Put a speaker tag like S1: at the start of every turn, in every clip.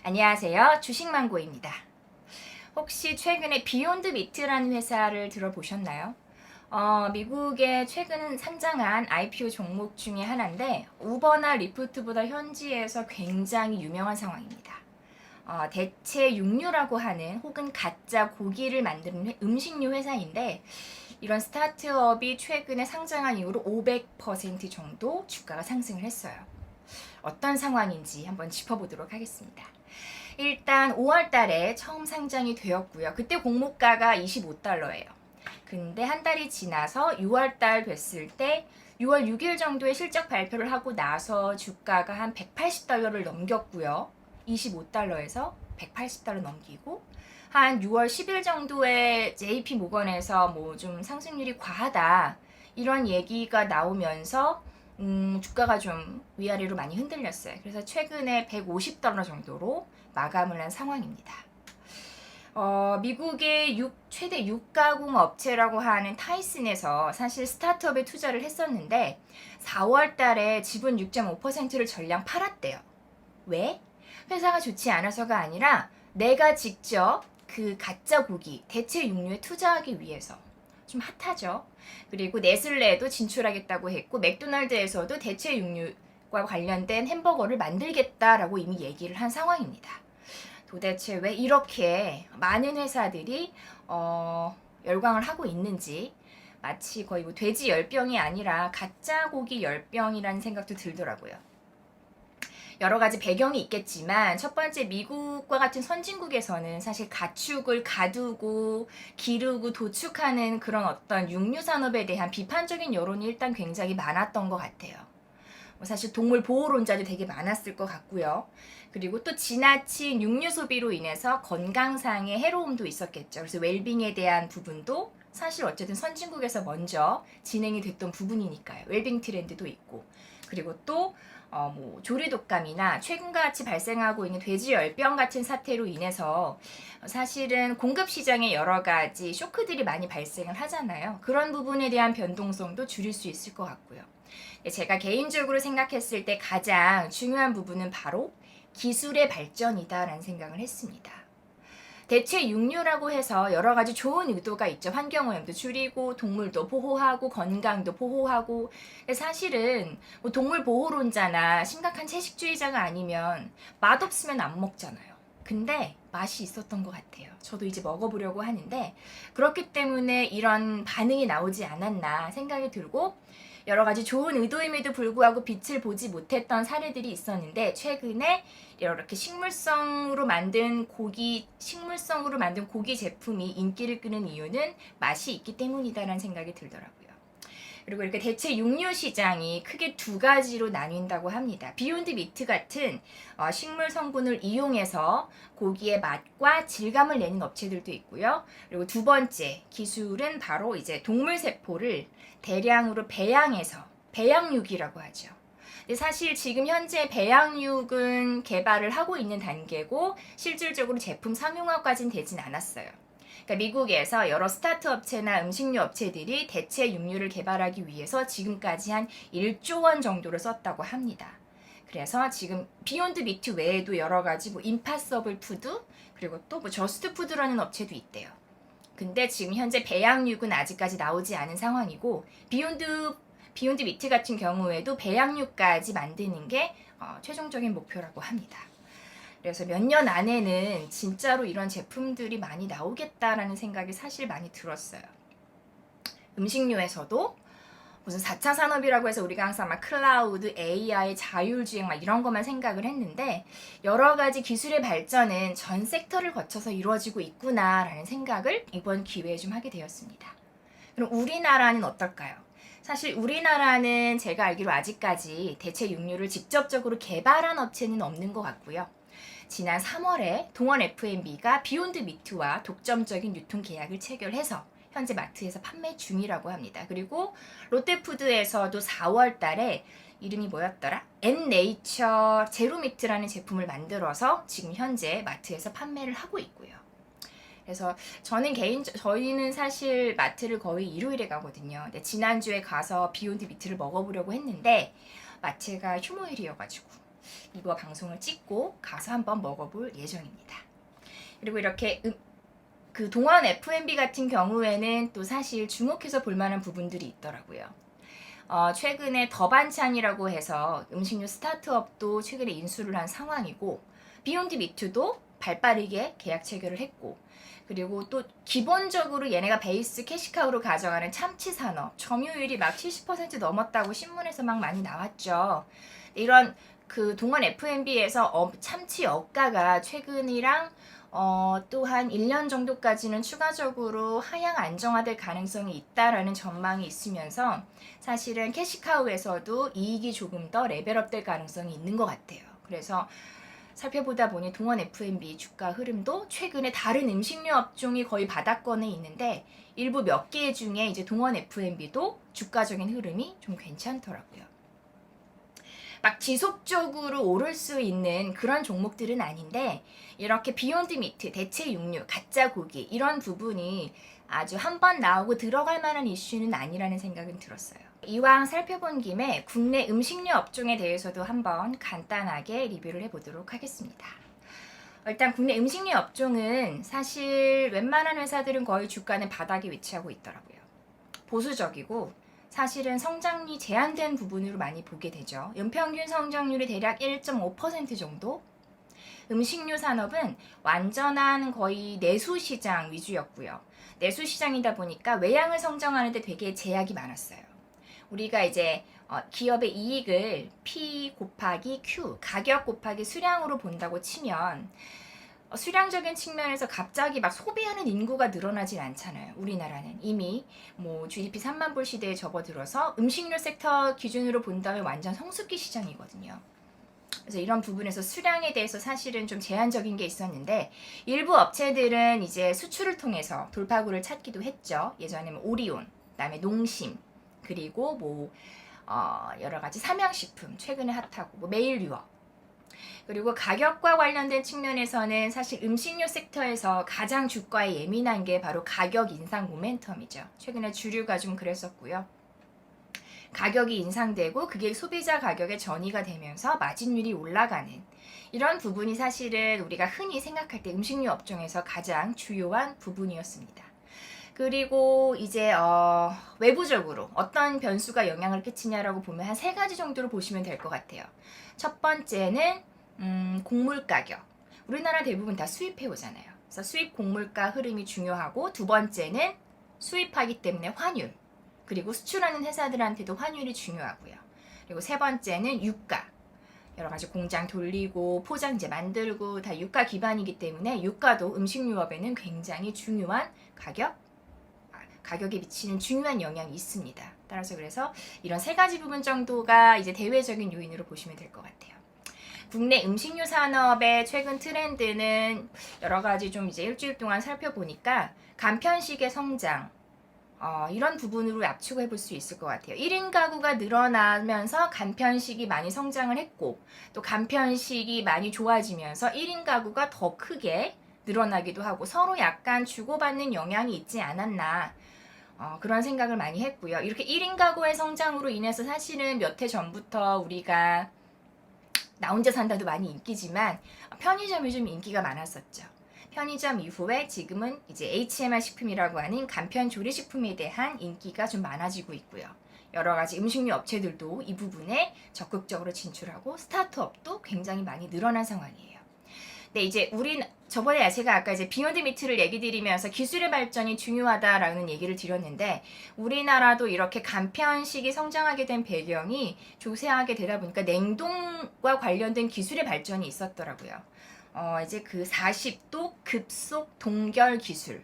S1: 안녕하세요. 주식망고입니다. 혹시 최근에 비욘드 미트라는 회사를 들어보셨나요? 미국에 최근 상장한 IPO 종목 중에 하나인데 우버나 리프트보다 현지에서 굉장히 유명한 상황입니다. 대체 육류라고 하는 혹은 가짜 고기를 만드는 음식료 회사인데 이런 스타트업이 최근에 상장한 이후로 500% 정도 주가가 상승을 했어요. 어떤 상황인지 한번 짚어보도록 하겠습니다. 일단 5월 달에 처음 상장이 되었고요. 그때 공모가가 $25예요. 근데 한 달이 지나서 6월 달 됐을 때 6월 6일 정도에 실적 발표를 하고 나서 주가가 한 $180를 넘겼고요. $25에서 $180 넘기고 한 6월 10일 정도에 JP 모건에서 뭐 좀 상승률이 과하다 이런 얘기가 나오면서 주가가 좀 위아래로 많이 흔들렸어요. 그래서 최근에 $150 정도로 마감을 한 상황입니다. 미국의 최대 육가공 업체라고 하는 타이슨에서 사실 스타트업에 투자를 했었는데 4월 달에 지분 6.5%를 전량 팔았대요. 왜? 회사가 좋지 않아서가 아니라 내가 직접 그 가짜 고기, 대체 육류에 투자하기 위해서. 좀 핫하죠. 그리고 네슬레도 진출하겠다고 했고 맥도날드에서도 대체 육류와 관련된 햄버거를 만들겠다라고 이미 얘기를 한 상황입니다. 도대체 왜 이렇게 많은 회사들이 열광을 하고 있는지 마치 거의 뭐 돼지 열병이 아니라 가짜 고기 열병이라는 생각도 들더라고요. 여러 가지 배경이 있겠지만 첫 번째 미국과 같은 선진국에서는 사실 가축을 가두고 기르고 도축하는 그런 어떤 육류 산업에 대한 비판적인 여론이 일단 굉장히 많았던 것 같아요. 사실 동물 보호론자도 되게 많았을 것 같고요. 그리고 또 지나친 육류 소비로 인해서 건강상의 해로움도 있었겠죠. 그래서 웰빙에 대한 부분도 사실 어쨌든 선진국에서 먼저 진행이 됐던 부분이니까요. 웰빙 트렌드도 있고. 그리고 또 뭐 조류 독감이나 최근같이 발생하고 있는 돼지 열병 같은 사태로 인해서 사실은 공급 시장에 여러 가지 쇼크들이 많이 발생을 하잖아요. 그런 부분에 대한 변동성도 줄일 수 있을 것 같고요. 제가 개인적으로 생각했을 때 가장 중요한 부분은 바로 기술의 발전이다라는 생각을 했습니다. 대체 육류라고 해서 여러 가지 좋은 의도가 있죠. 환경오염도 줄이고 동물도 보호하고 건강도 보호하고. 사실은 뭐 동물 보호론자나 심각한 채식주의자가 아니면 맛없으면 안 먹잖아요. 근데 맛이 있었던 것 같아요. 저도 이제 먹어보려고 하는데 그렇기 때문에 이런 반응이 나오지 않았나 생각이 들고 여러 가지 좋은 의도임에도 불구하고 빛을 보지 못했던 사례들이 있었는데 최근에 이렇게 식물성으로 만든 고기 제품이 인기를 끄는 이유는 맛이 있기 때문이다라는 생각이 들더라고요. 그리고 이렇게 대체 육류 시장이 크게 두 가지로 나뉜다고 합니다. 비욘드 미트 같은 식물 성분을 이용해서 고기의 맛과 질감을 내는 업체들도 있고요. 그리고 두 번째 기술은 바로 이제 동물 세포를 대량으로 배양해서 배양육이라고 하죠. 근데 사실 지금 현재 배양육은 개발을 하고 있는 단계고 실질적으로 제품 상용화까지는 되진 않았어요. 그러니까 미국에서 여러 스타트 업체나 음식료 업체들이 대체 육류를 개발하기 위해서 지금까지 한 1조 원 정도를 썼다고 합니다. 그래서 지금 비욘드 미트 외에도 여러 가지 뭐 임파서블 푸드 그리고 또 뭐 저스트 푸드라는 업체도 있대요. 근데 지금 현재 배양육은 아직까지 나오지 않은 상황이고 비욘드 미트 같은 경우에도 배양육까지 만드는 게 최종적인 목표라고 합니다. 그래서 몇 년 안에는 진짜로 이런 제품들이 많이 나오겠다라는 생각이 사실 많이 들었어요. 음식료에서도 무슨 4차 산업이라고 해서 우리가 항상 막 클라우드, AI, 자율주행 막 이런 것만 생각을 했는데 여러 가지 기술의 발전은 전 섹터를 거쳐서 이루어지고 있구나라는 생각을 이번 기회에 좀 하게 되었습니다. 그럼 우리나라는 어떨까요? 사실 우리나라는 제가 알기로 아직까지 대체 육류를 직접적으로 개발한 업체는 없는 것 같고요. 지난 3월에 동원 F&B가 비욘드 미트와 독점적인 유통 계약을 체결해서 현재 마트에서 판매 중이라고 합니다. 그리고 롯데푸드에서도 4월 달에 이름이 뭐였더라? 엔네이처 제로미트라는 제품을 만들어서 지금 현재 마트에서 판매를 하고 있고요. 그래서 저희는 사실 마트를 거의 일요일에 가거든요. 근데 지난주에 가서 비욘드 미트를 먹어보려고 했는데 마트가 휴무일이어가지고 이거 방송을 찍고 가서 한번 먹어볼 예정입니다. 그리고 이렇게 그 동원 F&B 같은 경우에는 또 사실 주목해서 볼 만한 부분들이 있더라고요. 최근에 더 반찬이라고 해서 음식료 스타트업도 최근에 인수를 한 상황이고, 비욘드 미트도 발빠르게 계약 체결을 했고, 그리고 또 기본적으로 얘네가 베이스 캐시카우로 가져가는 참치 산업 점유율이 막 70% 넘었다고 신문에서 막 많이 나왔죠. 이런 그 동원 F&B에서 참치 억가가 최근이랑 또 한 1년 정도까지는 추가적으로 하향 안정화될 가능성이 있다라는 전망이 있으면서 사실은 캐시카우에서도 이익이 조금 더 레벨업될 가능성이 있는 것 같아요. 그래서 살펴보다 보니 동원 F&B 주가 흐름도 최근에 다른 음식료 업종이 거의 바닥권에 있는데 일부 몇 개 중에 이제 동원 F&B도 주가적인 흐름이 좀 괜찮더라고요. 막 지속적으로 오를 수 있는 그런 종목들은 아닌데 이렇게 비욘드 미트, 대체 육류, 가짜 고기 이런 부분이 아주 한번 나오고 들어갈 만한 이슈는 아니라는 생각은 들었어요. 이왕 살펴본 김에 국내 음식료 업종에 대해서도 한번 간단하게 리뷰를 해보도록 하겠습니다. 일단 국내 음식료 업종은 사실 웬만한 회사들은 거의 주가는 바닥에 위치하고 있더라고요. 보수적이고 사실은 성장률이 제한된 부분으로 많이 보게 되죠. 연평균 성장률이 대략 1.5% 정도? 음식료 산업은 완전한 거의 내수시장 위주였고요. 내수시장이다 보니까 외양을 성장하는데 되게 제약이 많았어요. 우리가 이제 기업의 이익을 P 곱하기 Q, 가격 곱하기 수량으로 본다고 치면 수량적인 측면에서 갑자기 막 소비하는 인구가 늘어나진 않잖아요. 우리나라는 이미 뭐 GDP 3만 불 시대에 접어들어서 음식료 섹터 기준으로 본다면 완전 성숙기 시장이거든요. 그래서 이런 부분에서 수량에 대해서 사실은 좀 제한적인 게 있었는데 일부 업체들은 이제 수출을 통해서 돌파구를 찾기도 했죠. 예전에는 오리온, 그다음에 농심, 그리고 뭐 여러 가지 삼양식품 최근에 핫하고 뭐 메일유업, 그리고 가격과 관련된 측면에서는 사실 음식료 섹터에서 가장 주가에 예민한 게 바로 가격 인상 모멘텀이죠. 최근에 주류가 좀 그랬었고요. 가격이 인상되고 그게 소비자 가격에 전이가 되면서 마진율이 올라가는 이런 부분이 사실은 우리가 흔히 생각할 때 음식료 업종에서 가장 주요한 부분이었습니다. 그리고 이제 외부적으로 어떤 변수가 영향을 끼치냐라고 보면 한 3가지 정도로 보시면 될 것 같아요. 첫 번째는 곡물 가격. 우리나라 대부분 다 수입해 오잖아요. 그래서 수입 곡물가 흐름이 중요하고, 두 번째는 수입하기 때문에 환율. 그리고 수출하는 회사들한테도 환율이 중요하고요. 그리고 세 번째는 유가. 여러 가지 공장 돌리고 포장재 만들고 다 유가 기반이기 때문에 유가도 음식유업에는 굉장히 중요한 가격에 미치는 중요한 영향이 있습니다. 따라서 그래서 이런 3가지 부분 정도가 이제 대외적인 요인으로 보시면 될 것 같아요. 국내 음식료 산업의 최근 트렌드는 여러 가지 좀 이제 일주일 동안 살펴보니까 간편식의 성장, 이런 부분으로 압축을 해볼 수 있을 것 같아요. 1인 가구가 늘어나면서 간편식이 많이 성장을 했고, 또 간편식이 많이 좋아지면서 1인 가구가 더 크게 늘어나기도 하고 서로 약간 주고받는 영향이 있지 않았나, 그런 생각을 많이 했고요. 이렇게 1인 가구의 성장으로 인해서 사실은 몇 해 전부터 우리가 나 혼자 산다도 많이 인기지만 편의점이 좀 인기가 많았었죠. 편의점 이후에 지금은 이제 HMR 식품이라고 하는 간편 조리식품에 대한 인기가 좀 많아지고 있고요. 여러 가지 음식료 업체들도 이 부분에 적극적으로 진출하고 스타트업도 굉장히 많이 늘어난 상황이에요. 네, 이제 저번에 제가 아까 이제 비욘드 미트를 얘기 드리면서 기술의 발전이 중요하다라는 얘기를 드렸는데, 우리나라도 이렇게 간편식이 성장하게 된 배경이 조세하게 되다 보니까 냉동과 관련된 기술의 발전이 있었더라고요. 이제 그 40도 급속 동결 기술,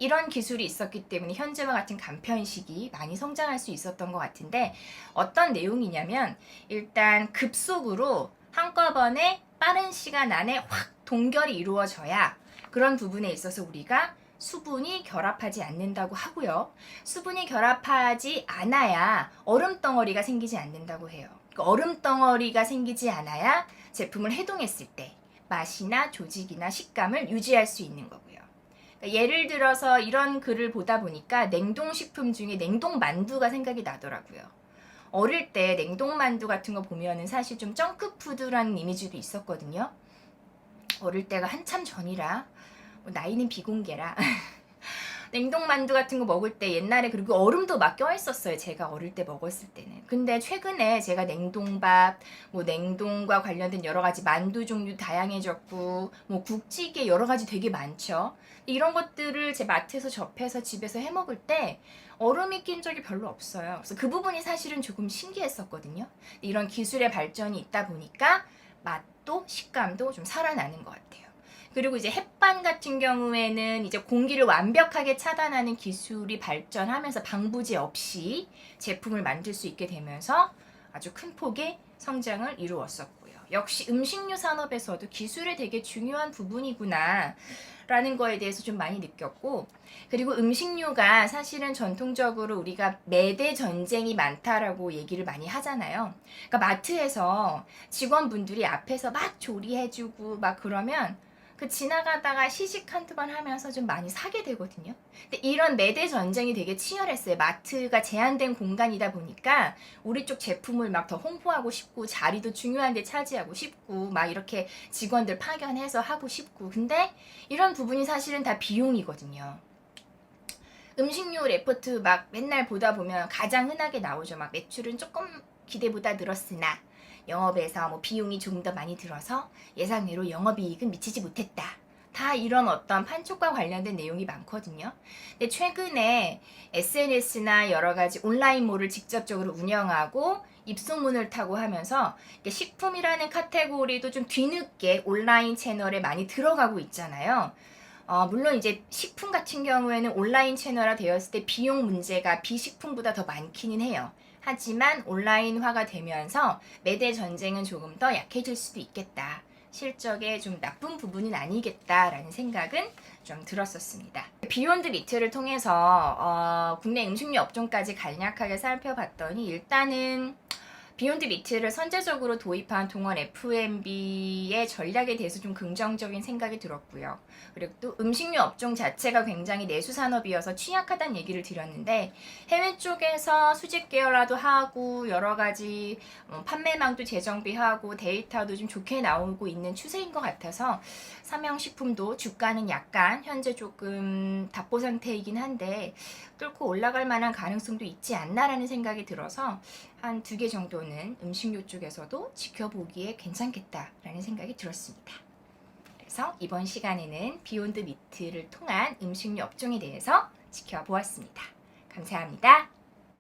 S1: 이런 기술이 있었기 때문에 현재와 같은 간편식이 많이 성장할 수 있었던 것 같은데, 어떤 내용이냐면 일단 급속으로 한꺼번에 빠른 시간 안에 확 동결이 이루어져야 그런 부분에 있어서 우리가 수분이 결합하지 않는다고 하고요. 수분이 결합하지 않아야 얼음덩어리가 생기지 않는다고 해요. 얼음덩어리가 생기지 않아야 제품을 해동했을 때 맛이나 조직이나 식감을 유지할 수 있는 거고요. 그러니까 예를 들어서 이런 글을 보다 보니까 냉동식품 중에 냉동만두가 생각이 나더라고요. 어릴 때 냉동만두 같은 거 보면은 사실 좀 정크푸드라는 이미지도 있었거든요. 어릴 때가 한참 전이라 나이는 비공개라 냉동만두 같은 거 먹을 때 옛날에 그리고 얼음도 막 껴있었어요. 제가 어릴 때 먹었을 때는. 근데 최근에 제가 냉동밥, 뭐 냉동과 관련된 여러 가지 만두 종류 다양해졌고 뭐 국찌개 여러 가지 되게 많죠. 이런 것들을 제 마트에서 접해서 집에서 해 먹을 때 얼음이 낀 적이 별로 없어요. 그래서 그 부분이 사실은 조금 신기했었거든요. 이런 기술의 발전이 있다 보니까 맛도 식감도 좀 살아나는 것 같아요. 그리고 이제 햇반 같은 경우에는 이제 공기를 완벽하게 차단하는 기술이 발전하면서 방부제 없이 제품을 만들 수 있게 되면서 아주 큰 폭의 성장을 이루었었고요. 역시 음식료 산업에서도 기술이 되게 중요한 부분이구나 라는 거에 대해서 좀 많이 느꼈고, 그리고 음식료가 사실은 전통적으로 우리가 매대 전쟁이 많다라고 얘기를 많이 하잖아요. 그러니까 마트에서 직원분들이 앞에서 막 조리해주고 막 그러면 그 지나가다가 시식 한두 번 하면서 좀 많이 사게 되거든요. 근데 이런 매대 전쟁이 되게 치열했어요. 마트가 제한된 공간이다 보니까 우리 쪽 제품을 막 더 홍보하고 싶고 자리도 중요한데 차지하고 싶고 막 이렇게 직원들 파견해서 하고 싶고, 근데 이런 부분이 사실은 다 비용이거든요. 음식료 레포트 막 맨날 보다 보면 가장 흔하게 나오죠. 막 매출은 조금 기대보다 늘었으나 영업에서 뭐 비용이 조금 더 많이 들어서 예상외로 영업이익은 미치지 못했다. 다 이런 어떤 판촉과 관련된 내용이 많거든요. 근데 최근에 SNS나 여러 가지 온라인몰을 직접적으로 운영하고 입소문을 타고 하면서 식품이라는 카테고리도 좀 뒤늦게 온라인 채널에 많이 들어가고 있잖아요. 물론 이제 식품 같은 경우에는 온라인 채널화 되었을 때 비용 문제가 비식품보다 더 많기는 해요. 하지만 온라인화가 되면서 매대 전쟁은 조금 더 약해질 수도 있겠다. 실적에 좀 나쁜 부분은 아니겠다라는 생각은 좀 들었었습니다. 비욘드 미트를 통해서 국내 음식료 업종까지 간략하게 살펴봤더니 일단은 비욘드 미트를 선제적으로 도입한 동원 F&B의 전략에 대해서 좀 긍정적인 생각이 들었고요. 그리고 또 음식료 업종 자체가 굉장히 내수 산업이어서 취약하다는 얘기를 드렸는데 해외 쪽에서 수직 계열화도 하고 여러 가지 판매망도 재정비하고 데이터도 좀 좋게 나오고 있는 추세인 것 같아서 삼양식품도 주가는 약간 현재 조금 답보 상태이긴 한데 뚫고 올라갈 만한 가능성도 있지 않나라는 생각이 들어서 한 2개 정도는 음식료 쪽에서도 지켜보기에 괜찮겠다라는 생각이 들었습니다. 그래서 이번 시간에는 비욘드 미트를 통한 음식료 업종에 대해서 지켜보았습니다. 감사합니다.